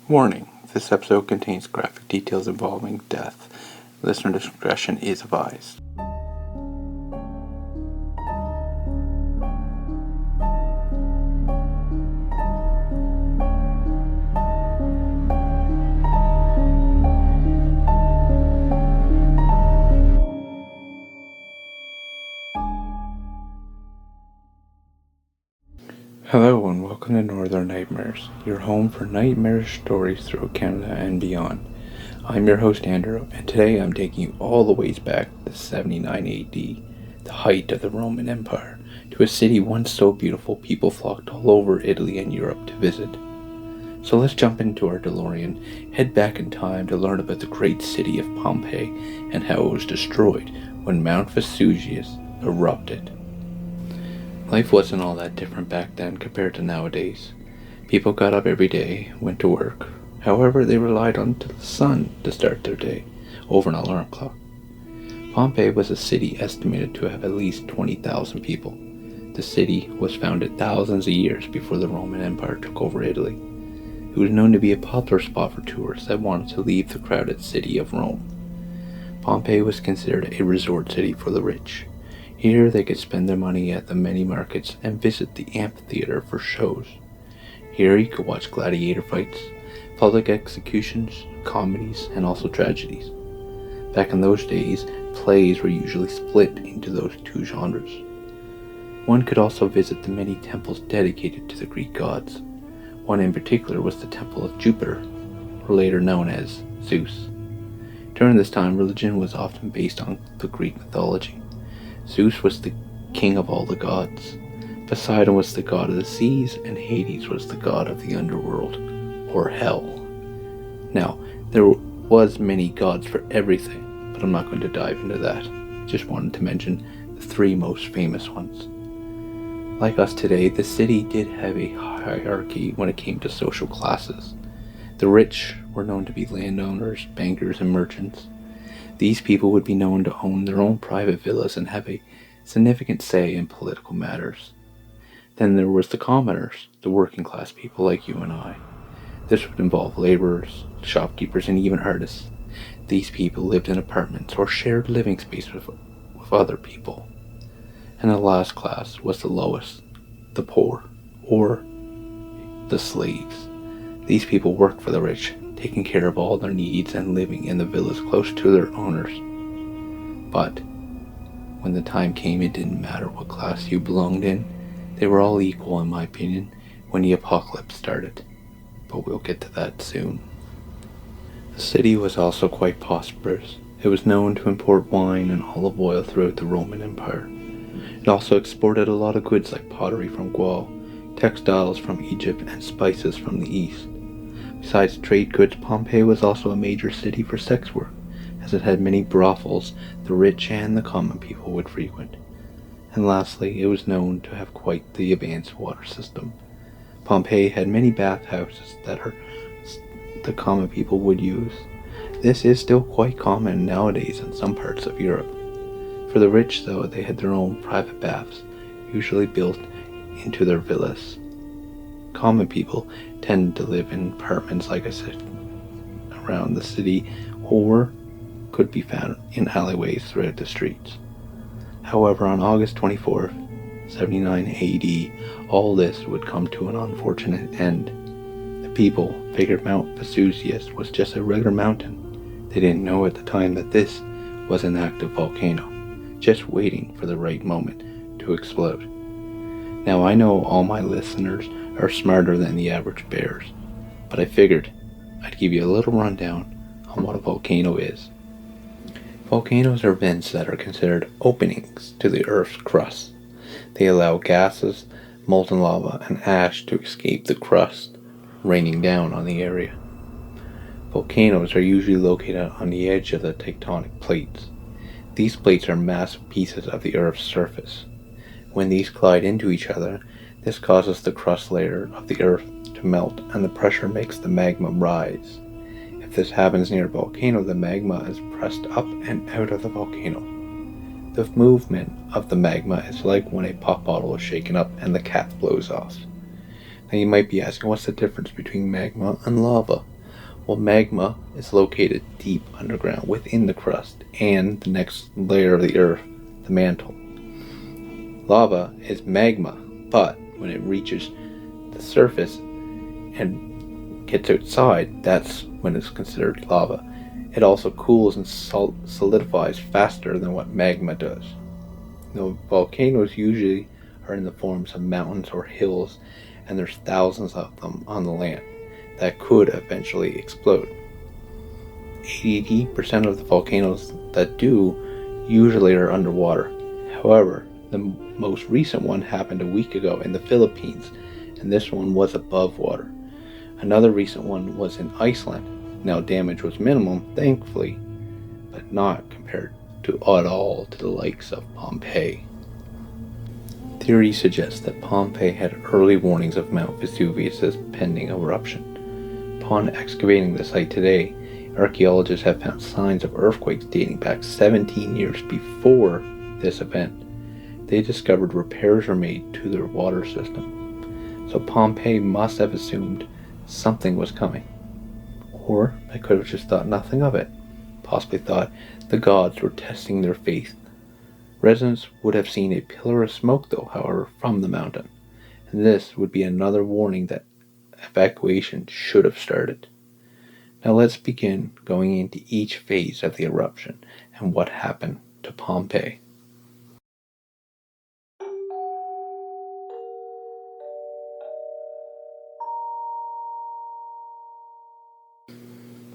Warning: this episode contains graphic details involving death. Listener discretion is advised. Hello and welcome to Northern Nightmares, your home for nightmarish stories throughout Canada and beyond. I'm your host Andrew, and today I'm taking you all the ways back to 79 AD, the height of the Roman Empire, to a city once so beautiful people flocked all over Italy and Europe to visit. So let's jump into our DeLorean, head back in time to learn about the great city of Pompeii and how it was destroyed when Mount Vesuvius erupted. Life wasn't all that different back then compared to nowadays. People got up every day, went to work. However, they relied on the sun to start their day, over an alarm clock. Pompeii was a city estimated to have at least 20,000 people. The city was founded thousands of years before the Roman Empire took over Italy. It was known to be a popular spot for tourists that wanted to leave the crowded city of Rome. Pompeii was considered a resort city for the rich. Here they could spend their money at the many markets and visit the amphitheater for shows. Here you could watch gladiator fights, public executions, comedies, and also tragedies. Back in those days, plays were usually split into those two genres. One could also visit the many temples dedicated to the Greek gods. One in particular was the Temple of Jupiter, or later known as Zeus. During this time, religion was often based on the Greek mythology. Zeus was the king of all the gods. Poseidon was the god of the seas, and Hades was the god of the underworld, or hell. Now, there was many gods for everything, but I'm not going to dive into that. Just wanted to mention the three most famous ones. Like us today, the city did have a hierarchy when it came to social classes. The rich were known to be landowners, bankers, and merchants. These people would be known to own their own private villas and have a significant say in political matters. Then there was the commoners, the working class people like you and I. This would involve laborers, shopkeepers, and even artists. These people lived in apartments or shared living space with other people. And the last class was the lowest, the poor, or the slaves. These people worked for the rich, taking care of all their needs and living in the villas close to their owners. But when the time came, it didn't matter what class you belonged in. They were all equal, in my opinion, when the apocalypse started. But we'll get to that soon. The city was also quite prosperous. It was known to import wine and olive oil throughout the Roman Empire. It also exported a lot of goods like pottery from Gaul, textiles from Egypt, and spices from the east. Besides trade goods, Pompeii was also a major city for sex work, as it had many brothels the rich and the common people would frequent. And lastly, it was known to have quite the advanced water system. Pompeii had many bathhouses that the common people would use. This is still quite common nowadays in some parts of Europe. For the rich, though, they had their own private baths, usually built into their villas. Common people tended to live in apartments, like I said, around the city, or could be found in alleyways throughout the streets. However, on August 24th, 79 AD, all this would come to an unfortunate end. The people figured Mount Vesuvius was just a regular mountain. They didn't know at the time that this was an active volcano, just waiting for the right moment to explode. Now, I know all my listeners are smarter than the average bears, but I figured I'd give you a little rundown on what a volcano is. Volcanoes are vents that are considered openings to the Earth's crust. They allow gases, molten lava, and ash to escape the crust, raining down on the area. Volcanoes are usually located on the edge of the tectonic plates. These plates are massive pieces of the Earth's surface. When these collide into each other, this causes the crust layer of the Earth to melt, and the pressure makes the magma rise. If this happens near a volcano, the magma is pressed up and out of the volcano. The movement of the magma is like when a pop bottle is shaken up and the cap blows off. Now you might be asking, what's the difference between magma and lava? Well, magma is located deep underground within the crust and the next layer of the earth, the mantle. Lava is magma, but when it reaches the surface and gets outside, that's when it's considered lava. It also cools and solidifies faster than what magma does. Volcanoes usually are in the forms of mountains or hills, and there's thousands of them on the land that could eventually explode. 80% of the volcanoes that do usually are underwater. However, the most recent one happened a week ago in the Philippines, and this one was above water. Another recent one was in Iceland. Now, damage was minimum, thankfully, but not compared to at all to the likes of Pompeii. Theory suggests that Pompeii had early warnings of Mount Vesuvius' pending eruption. Upon excavating the site today, archaeologists have found signs of earthquakes dating back 17 years before this event. They discovered repairs were made to their water system. So Pompeii must have assumed something was coming. Or they could have just thought nothing of it. Possibly thought the gods were testing their faith. Residents would have seen a pillar of smoke though, however, from the mountain. And this would be another warning that evacuation should have started. Now let's begin going into each phase of the eruption and what happened to Pompeii.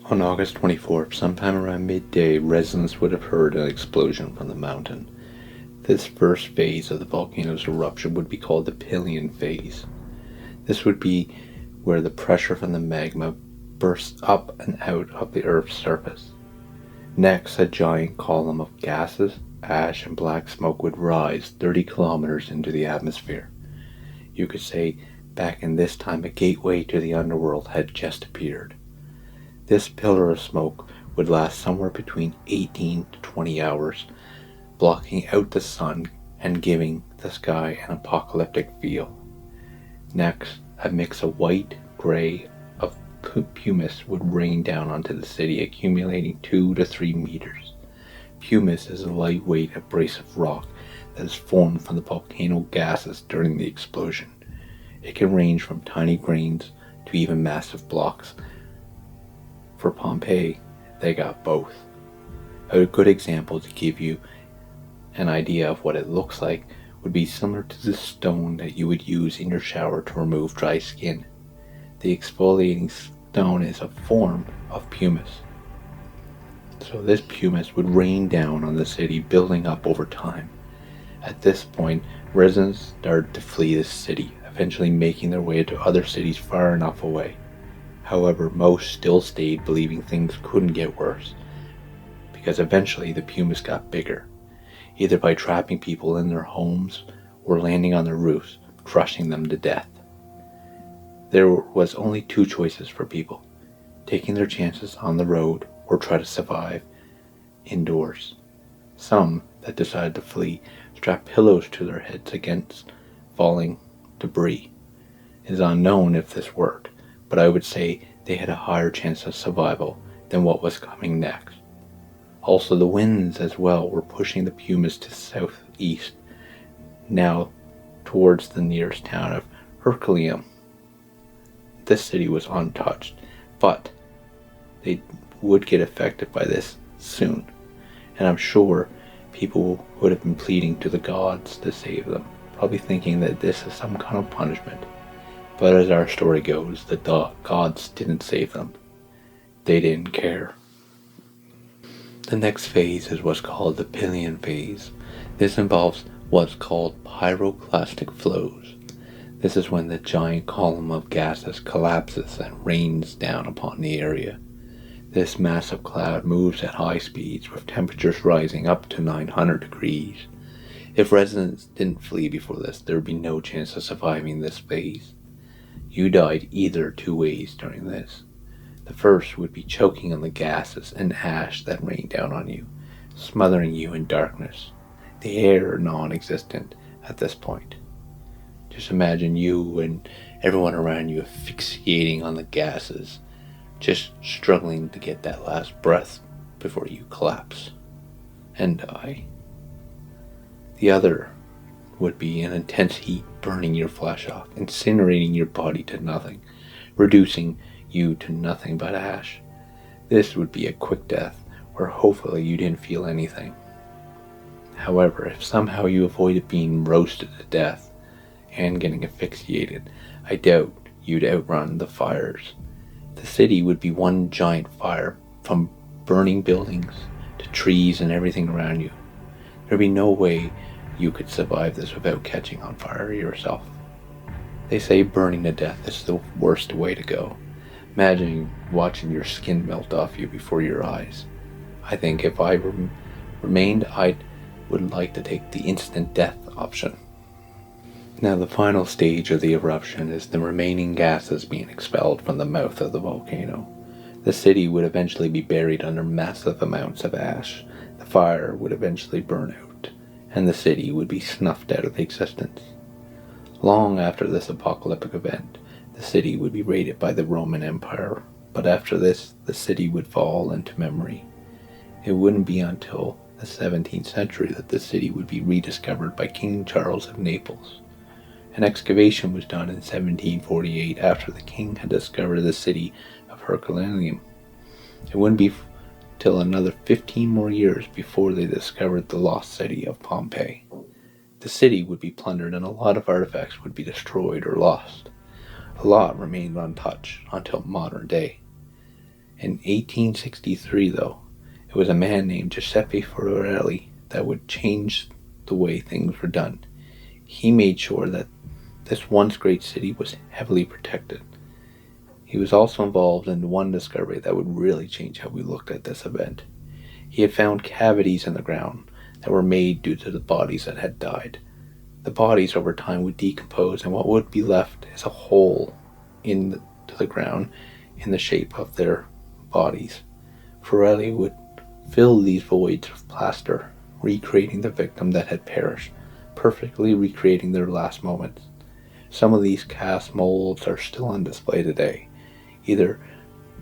On August 24th, sometime around midday, residents would have heard an explosion from the mountain. This first phase of the volcano's eruption would be called the Pylian phase. This would be where the pressure from the magma bursts up and out of the Earth's surface. Next, a giant column of gases, ash, and black smoke would rise 30 kilometers into the atmosphere. You could say back in this time a gateway to the underworld had just appeared. This pillar of smoke would last somewhere between 18 to 20 hours, blocking out the sun and giving the sky an apocalyptic feel. Next, a mix of white, gray, of pumice would rain down onto the city, accumulating 2 to 3 meters. Pumice is a lightweight, abrasive rock that is formed from the volcano gases during the explosion. It can range from tiny grains to even massive blocks. For Pompeii, they got both. A good example to give you an idea of what it looks like would be similar to the stone that you would use in your shower to remove dry skin. The exfoliating stone is a form of pumice. So this pumice would rain down on the city, building up over time. At this point, residents started to flee the city, eventually making their way to other cities far enough away. However, most still stayed, believing things couldn't get worse, because eventually the pumice got bigger, either by trapping people in their homes or landing on their roofs, crushing them to death. There was only 2 choices for people: taking their chances on the road or try to survive indoors. Some that decided to flee strapped pillows to their heads against falling debris. It is unknown if this worked, but I would say they had a higher chance of survival than what was coming next. Also, the winds as well were pushing the pumice to southeast, now towards the nearest town of Herculaneum. This city was untouched, but they would get affected by this soon, and I'm sure people would have been pleading to the gods to save them, probably thinking that this is some kind of punishment. But as our story goes, the gods didn't save them. They didn't care. The next phase is what's called the Pylian phase. This involves what's called pyroclastic flows. This is when the giant column of gases collapses and rains down upon the area. This massive cloud moves at high speeds, with temperatures rising up to 900 degrees. If residents didn't flee before this, there would be no chance of surviving this phase. You died either 2 ways during this. The first would be choking on the gases and ash that rain down on you, smothering you in darkness. The air non-existent at this point. Just imagine you and everyone around you asphyxiating on the gases, just struggling to get that last breath before you collapse and die. The other would be an intense heat burning your flesh off, incinerating your body to nothing, reducing you to nothing but ash. This would be a quick death, where hopefully you didn't feel anything. However, if somehow you avoided being roasted to death and getting asphyxiated, I doubt you'd outrun the fires. The city would be one giant fire, from burning buildings to trees and everything around you. There'd be no way you could survive this without catching on fire yourself. They say burning to death is the worst way to go. Imagine watching your skin melt off you before your eyes. I think if I remained, I would like to take the instant death option. Now, the final stage of the eruption is the remaining gases being expelled from the mouth of the volcano. The city would eventually be buried under massive amounts of ash. The fire would eventually burn out, and the city would be snuffed out of existence. Long after this apocalyptic event, the city would be raided by the Roman Empire, but after this, the city would fall into memory. It wouldn't be until the 17th century that the city would be rediscovered by King Charles of Naples. An excavation was done in 1748 after the king had discovered the city of Herculaneum. It wouldn't be till another 15 more years before they discovered the lost city of Pompeii. The city would be plundered and a lot of artifacts would be destroyed or lost. A lot remained untouched until modern day. In 1863, though, it was a man named Giuseppe Fiorelli that would change the way things were done. He made sure that this once great city was heavily protected. He was also involved in one discovery that would really change how we looked at this event. He had found cavities in the ground that were made due to the bodies that had died. The bodies over time would decompose, and what would be left is a hole into the ground in the shape of their bodies. Fiorelli would fill these voids with plaster, recreating the victim that had perished, perfectly recreating their last moments. Some of these cast molds are still on display today, either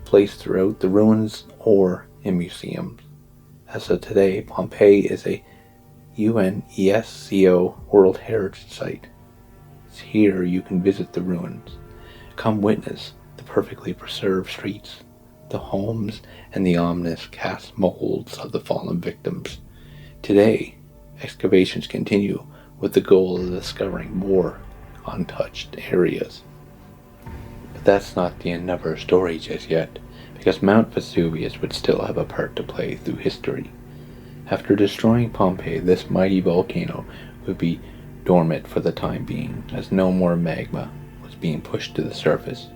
placed throughout the ruins or in museums. As of today, Pompeii is a UNESCO World Heritage Site. It's here you can visit the ruins, come witness the perfectly preserved streets, the homes, and the ominous cast molds of the fallen victims. Today, excavations continue with the goal of discovering more untouched areas. But that's not the end of our story just yet, because Mount Vesuvius would still have a part to play through history. After destroying Pompeii, this mighty volcano would be dormant for the time being, as no more magma was being pushed to the surface.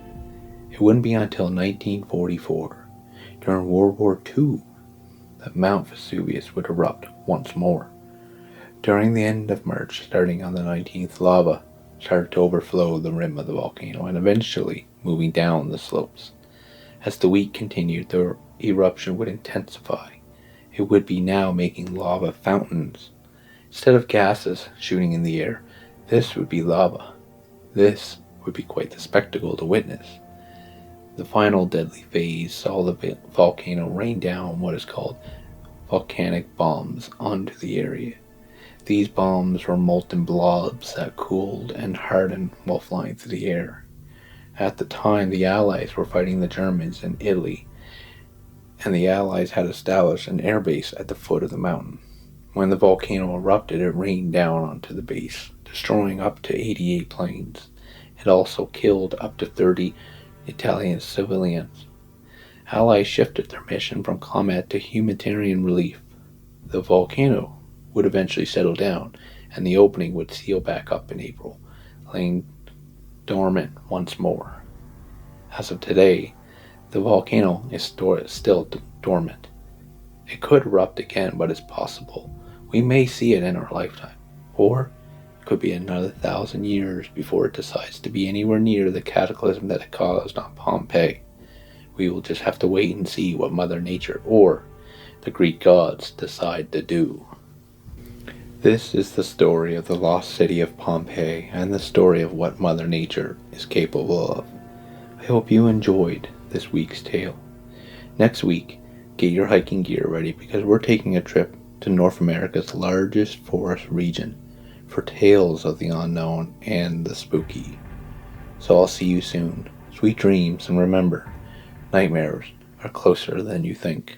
It wouldn't be until 1944, during World War II, that Mount Vesuvius would erupt once more. During the end of March, starting on the 19th, lava started to overflow the rim of the volcano and eventually moving down the slopes. As the week continued, the eruption would intensify. It would be now making lava fountains. Instead of gases shooting in the air, this would be lava. This would be quite the spectacle to witness. The final deadly phase saw the volcano rain down what is called volcanic bombs onto the area. These bombs were molten blobs that cooled and hardened while flying through the air. At the time, the Allies were fighting the Germans in Italy, and the Allies had established an air base at the foot of the mountain. When the volcano erupted, it rained down onto the base, destroying up to 88 planes. It also killed up to 30 Italian civilians. Allies shifted their mission from combat to humanitarian relief. The volcano would eventually settle down, and the opening would seal back up in April, laying dormant once more. As of today, the volcano is still dormant. It could erupt again, but it's possible. We may see it in our lifetime, or it could be another 1,000 years before it decides to be anywhere near the cataclysm that it caused on Pompeii. We will just have to wait and see what Mother Nature or the Greek gods decide to do. This is the story of the lost city of Pompeii and the story of what Mother Nature is capable of. I hope you enjoyed this this week's tale. Next week, get your hiking gear ready because we're taking a trip to North America's largest forest region for tales of the unknown and the spooky. So I'll see you soon. Sweet dreams, and remember, nightmares are closer than you think.